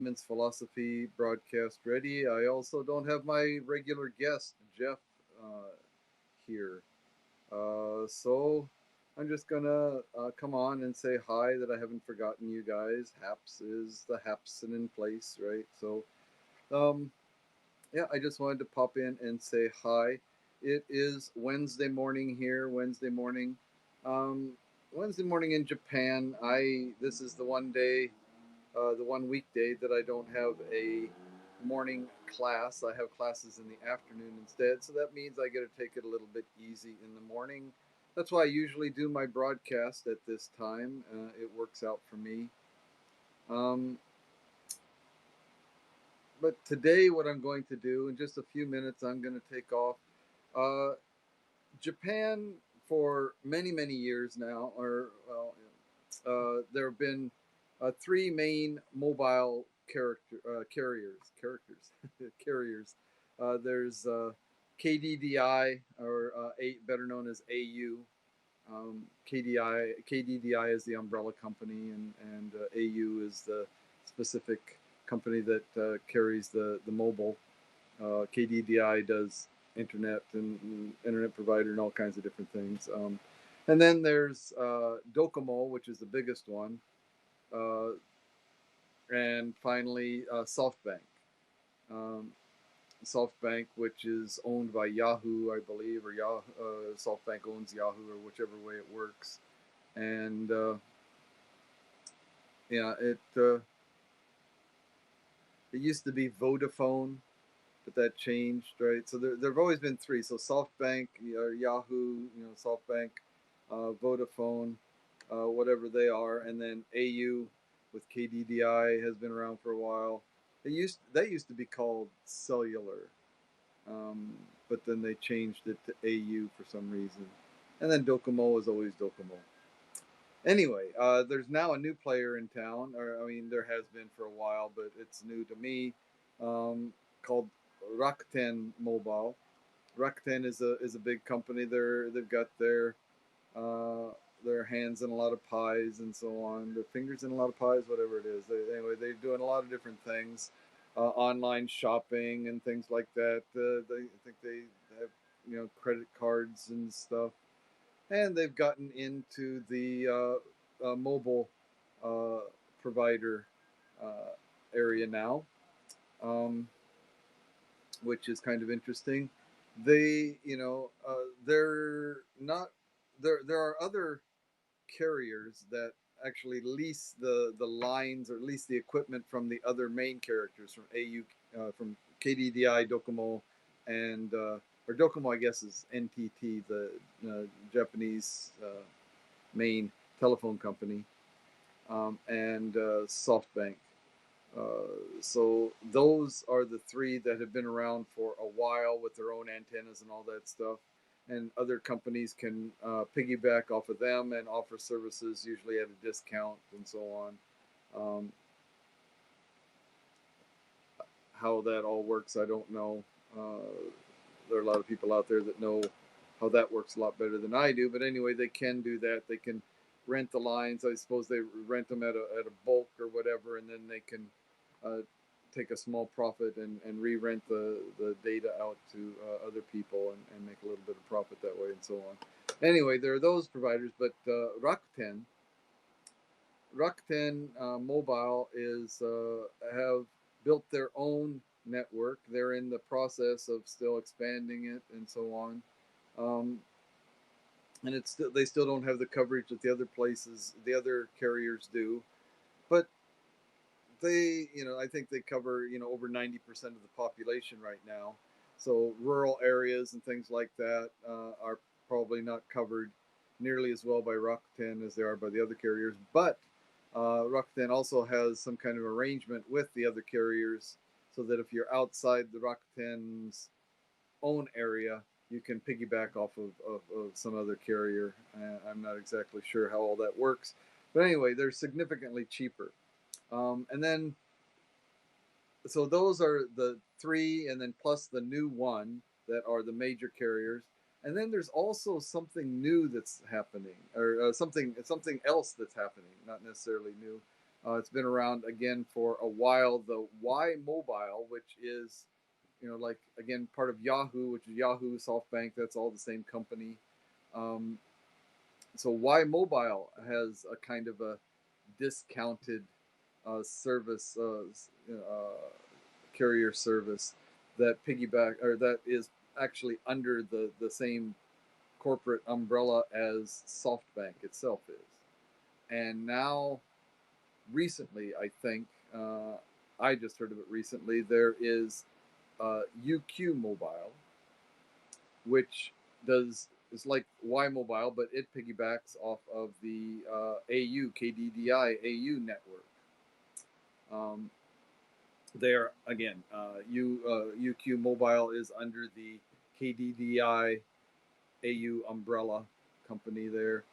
Philosophy broadcast ready. I also don't have my regular guest, Jeff, here. So I'm just gonna come on and say hi that I haven't forgotten you guys. Haps is the Hapson in place, right? Um, yeah, I just wanted to pop in and say hi. It is Wednesday morning here, Um, Wednesday morning in Japan. This is the one day the one weekday that I don't have a morning class. I have classes in the afternoon instead. So that means I get to take it a little bit easy in the morning. That's why I usually do my broadcast at this time. It works out for me. Um, but today, what I'm going to do in just a few minutes, I'm going to take off. Uh, Japan, for many, many years now, there have been three main mobile carriers. Carriers. There's KDDI, or better known as AU. KDDI is the umbrella company, and AU is the specific company that carries the mobile. KDDI does internet and internet provider and all kinds of different things. And then there's Docomo, which is the biggest one, uh, and finally SoftBank. Um, SoftBank, which is owned by Yahoo, I believe, or SoftBank owns Yahoo, or whichever way it works. And yeah, it used to be Vodafone, but that changed, right? So there've always been three. So SoftBank, Yahoo, SoftBank, Vodafone, whatever they are, and then AU with KDDI has been around for a while. That used to be called Cellular, but then they changed it to AU for some reason, and then Docomo is always Docomo. Anyway, there's now a new player in town, or I mean, there has been for a while, but it's new to me, called Rakuten Mobile. Rakuten is a big company. They've got uh, their hands in a lot of pies and so on. Their fingers in a lot of pies, whatever it is. Anyway, they're doing a lot of different things, online shopping and things like that. I think they have credit cards and stuff, and they've gotten into the mobile uh, provider uh, area now, um, which is kind of interesting. They're not there. There are other carriers that actually lease the lines or lease the equipment from the other main characters from AU, from KDDI, Docomo, and or Docomo, I guess, is NTT, the Japanese main telephone company, and SoftBank. So those are the three that have been around for a while with their own antennas and all that stuff. And other companies can piggyback off of them and offer services, usually at a discount and so on. Um, how that all works, I don't know. There are a lot of people out there that know how that works a lot better than I do. But anyway, they can do that. They can rent the lines. I suppose they rent them at a bulk or whatever, and then they can uh, take a small profit and re-rent the data out to other people and make a little bit of profit that way and so on. Anyway, there are those providers, but Rakuten Mobile is have built their own network. They're in the process of still expanding it and so on. Um, and they still don't have the coverage that the other carriers do. But I think they cover over 90% of the population right now. So rural areas and things like that are probably not covered nearly as well by Rakuten as they are by the other carriers. But Rakuten also has some kind of arrangement with the other carriers so that if you're outside the Rakuten's own area, you can piggyback off of some other carrier. I'm not exactly sure how all that works. But anyway, they're significantly cheaper. And then so those are the three, and then plus the new one that are the major carriers. And then there's also something new that's happening, or something else that's happening, not necessarily new. It's been around again for a while. The Y Mobile, which is, like again part of Yahoo, which is Yahoo, SoftBank. That's all the same company. Um, so Y Mobile has a kind of a discounted service, carrier service that piggyback or that is actually under the same corporate umbrella as SoftBank itself is. And now, recently, I think I just heard of it recently. There is UQ Mobile, which does is like Y Mobile, but it piggybacks off of the AU KDDI AU network. Um, there again, UQ Mobile is under the KDDI AU umbrella company there,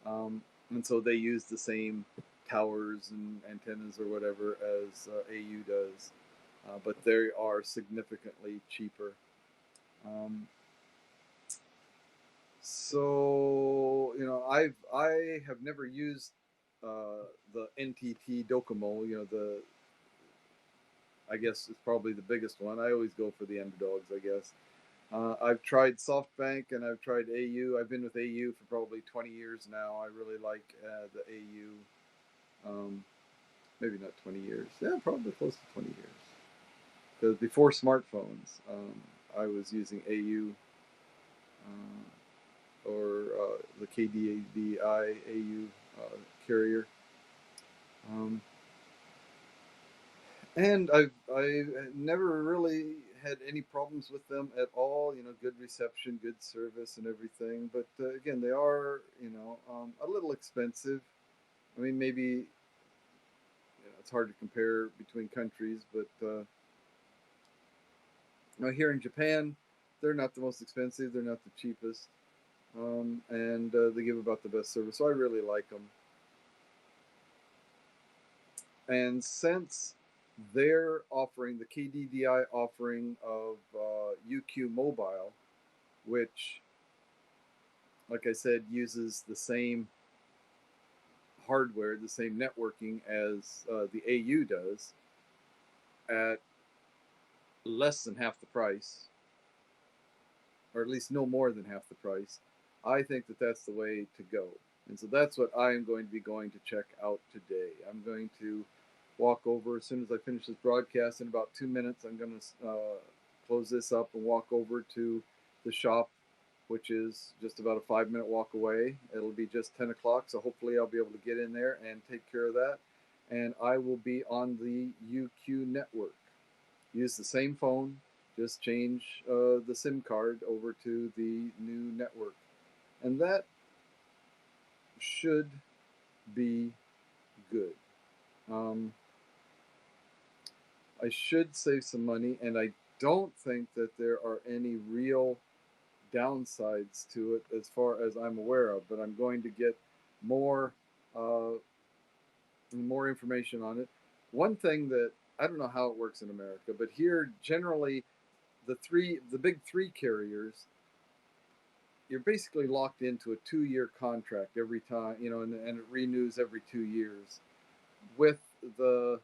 and so they use the same towers and antennas or whatever as AU does, but they are significantly cheaper. Um, So I have never used the NTT Docomo. The I guess it's probably the biggest one. I always go for the underdogs. I guess I've tried SoftBank and I've tried AU. I've been with AU for probably 20 years now. I really like the AU. Maybe not 20 years. Yeah, probably close to 20 years. Because before smartphones, I was using AU. Or the KDDI AU carrier. Um, and I never really had any problems with them at all. Good reception, good service, and everything. But again, they are a little expensive. I mean, maybe it's hard to compare between countries, but here in Japan, they're not the most expensive. They're not the cheapest, and they give about the best service. So I really like them. And since they're offering the KDDI offering of UQ Mobile, which, like I said, uses the same hardware, the same networking as the AU does, at less than half the price, or at least no more than half the price, I think that that's the way to go. And so that's what I am going to be going to check out today. I'm going to walk over as soon as I finish this broadcast. In about 2 minutes, I'm going to close this up and walk over to the shop, which is just about a 5-minute walk away. It'll be just 10 o'clock, so hopefully I'll be able to get in there and take care of that. And I will be on the UQ network. Use the same phone, just change the SIM card over to the new network. And that should be good. Um, I should save some money, and I don't think that there are any real downsides to it as far as I'm aware of. But I'm going to get more uh, more information on it. One thing that I don't know how it works in America, but here generally the big three carriers, you're basically locked into a 2-year contract every time, and it renews every 2 years. With the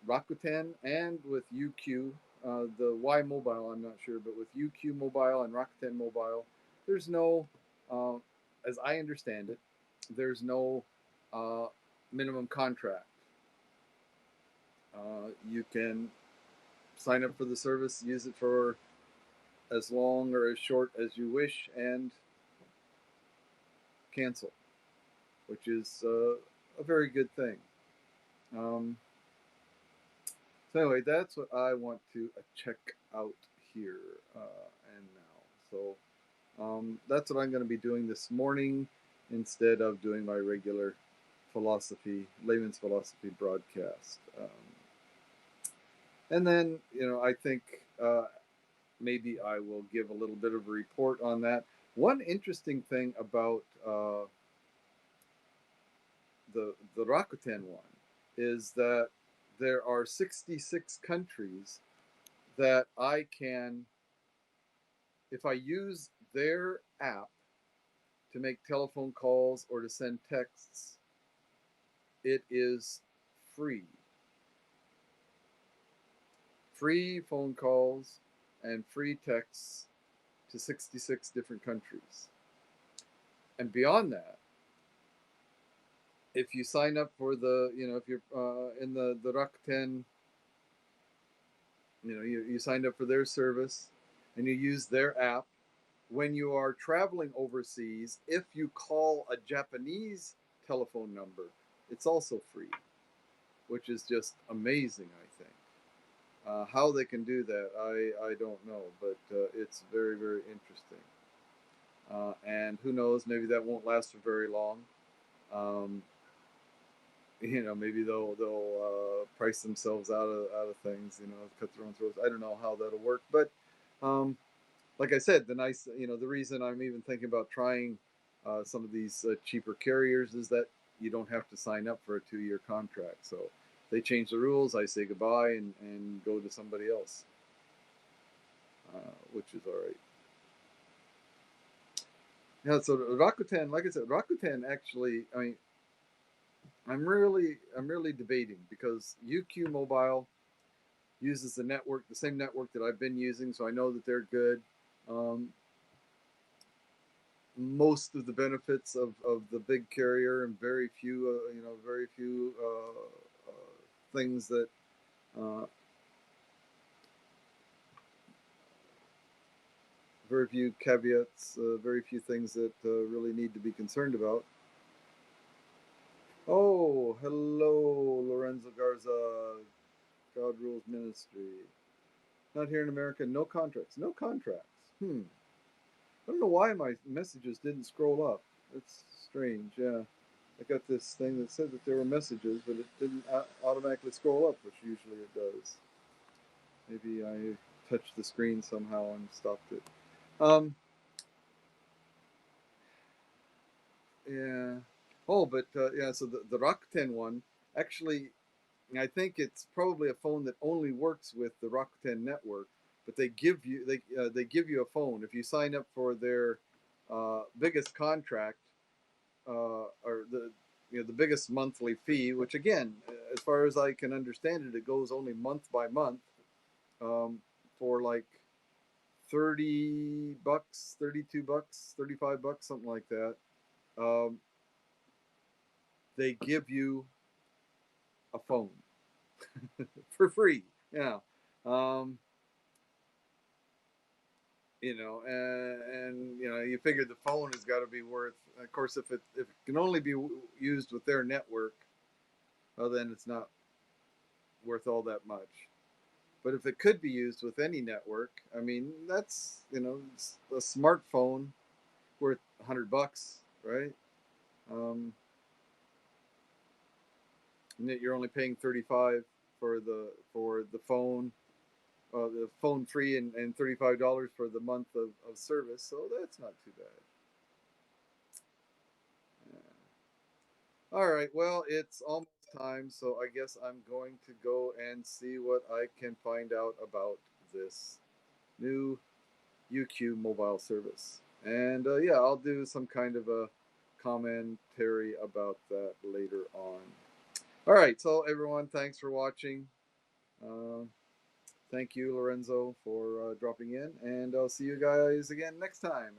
Rakuten and with UQ, the Y Mobile, I'm not sure, but with UQ Mobile and Rakuten Mobile, there's no, uh, as I understand it, there's no uh, minimum contract. You can sign up for the service, use it for as long or as short as you wish, and cancel, which is a very good thing. Um, so anyway, that's what I want to check out here and now. So that's what I'm going to be doing this morning instead of doing my regular layman's philosophy broadcast. And then, I think maybe I will give a little bit of a report on that. One interesting thing about the Rakuten one is that there are 66 countries that I can, if I use their app to make telephone calls or to send texts, it is free. Free phone calls and free texts to 66 different countries. And beyond that, if you sign up for the, if you're in the Rakuten, you signed up for their service and you use their app, when you are traveling overseas, if you call a Japanese telephone number, it's also free, which is just amazing, I think. How they can do that, I don't know, but it's very, very interesting. And who knows, maybe that won't last for very long. Um, maybe they'll price themselves out of things, cut their own throats. I don't know how that'll work, but um, like I said, the reason I'm even thinking about trying some of these cheaper carriers is that you don't have to sign up for a 2-year contract. So they change the rules, I say goodbye and go to somebody else, which is all right. Yeah, so Rakuten, like I said, Rakuten actually, I mean, I'm really debating because UQ Mobile uses the same network that I've been using, so I know that they're good. Um, most of the benefits of the big carrier and very few things that uh, very few caveats, very few things that really need to be concerned about. Oh, hello, Lorenzo Garza, God Rules Ministry. Not here in America, no contracts. No contracts. I don't know why my messages didn't scroll up. It's strange, yeah. I got this thing that said that there were messages, but it didn't automatically scroll up, which usually it does. Maybe I touched the screen somehow and stopped it. Yeah. Oh, but yeah, so the Rakuten one, actually, I think it's probably a phone that only works with the Rakuten network, but they give you a phone if you sign up for their biggest contract, or the biggest monthly fee, which again, as far as I can understand it, it goes only month by month, um, for like $30, $32, $35, something like that. Um, they give you a phone for free. Yeah. Um, and you figure the phone has got to be worth. Of course, if it can only be used with their network, well, then it's not worth all that much. But if it could be used with any network, I mean, that's a smartphone worth $100, right? Um, and yet you're only paying 35 for the phone, the phone free, and $35 for the month of service. So that's not too bad. Yeah. All right. Well, it's almost time, so I guess I'm going to go and see what I can find out about this new UQ mobile service. And yeah, I'll do some kind of a commentary about that later on. All right, so everyone, thanks for watching. Uh, thank you, Lorenzo, for dropping in, and I'll see you guys again next time.